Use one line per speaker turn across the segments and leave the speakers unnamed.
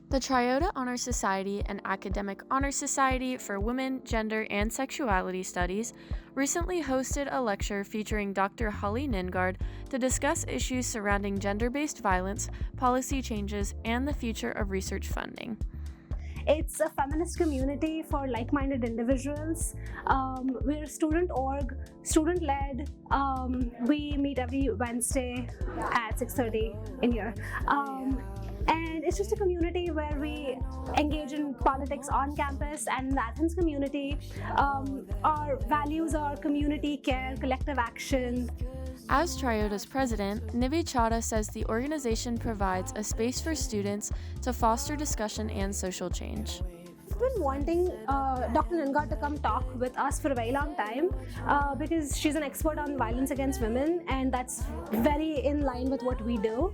The Triota Honors Society, an academic honor society for women, gender, and sexuality studies, recently hosted a lecture featuring Dr. Hayley Ningard to discuss issues surrounding gender-based violence, policy changes, and the future of research funding.
It's a feminist community for like-minded individuals. We're a student org, student-led. We meet every Wednesday at 6:30 in here. And it's just a community where we engage in politics on campus and in the Athens community. Our values are community care, collective action.
As Triota's president, Triota says the organization provides a space for students to foster discussion and social change.
I've been wanting Dr. Ningard to come talk with us for a very long time because she's an expert on violence against women, and that's very in line with what we do.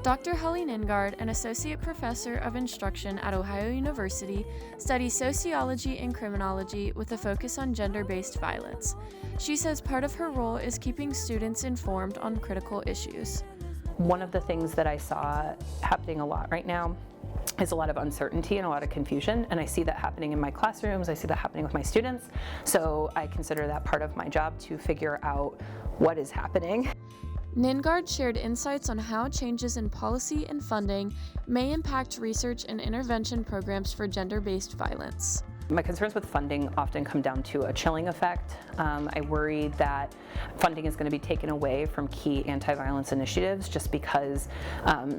Dr. Hayley Ningard, an associate professor of instruction at Ohio University, studies sociology and criminology with a focus on gender-based violence. She says part of her role is keeping students informed on critical issues.
One of the things that I saw happening a lot right now is a lot of uncertainty and a lot of confusion, and I see that happening in my classrooms, I see that happening with my students, so I consider that part of my job to figure out what is happening.
Ningard shared insights on how changes in policy and funding may impact research and intervention programs for gender-based violence.
My concerns with funding often come down to a chilling effect. I worry that funding is going to be taken away from key anti-violence initiatives just because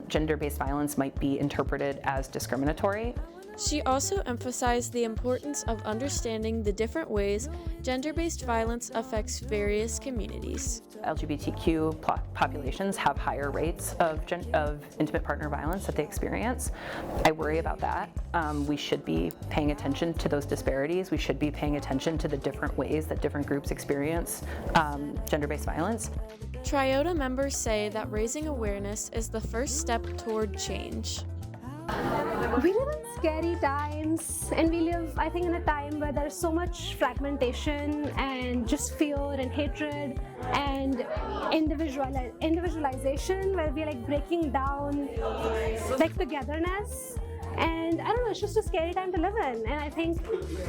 gender-based violence might be interpreted as discriminatory.
She also emphasized the importance of understanding the different ways gender-based violence affects various communities.
LGBTQ populations have higher rates of intimate partner violence that they experience. I worry about that. We should be paying attention to those disparities. We should be paying attention to the different ways that different groups experience gender-based violence.
Triota members say that raising awareness is the first step toward change.
We live in scary times, and we live, I think, in a time where there's so much fragmentation and just fear and hatred and individualization, where we're like breaking down like togetherness. And I don't know, it's just a scary time to live in. And I think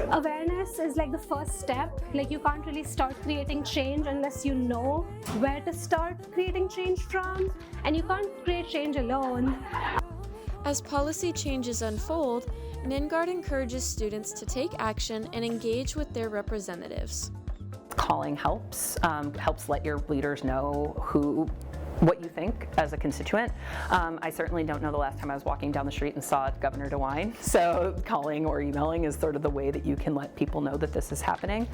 awareness is like the first step. Like, you can't really start creating change unless you know where to start creating change from, and you can't create change alone.
As policy changes unfold, Ningard encourages students to take action and engage with their representatives.
Calling helps let your leaders know what you think as a constituent. I certainly don't know the last time I was walking down the street and saw Governor DeWine, so calling or emailing is sort of the way that you can let people know that this is happening.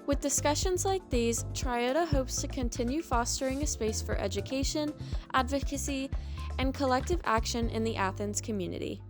With discussions like these, Triota hopes to continue fostering a space for education, advocacy, and collective action in the Athens community.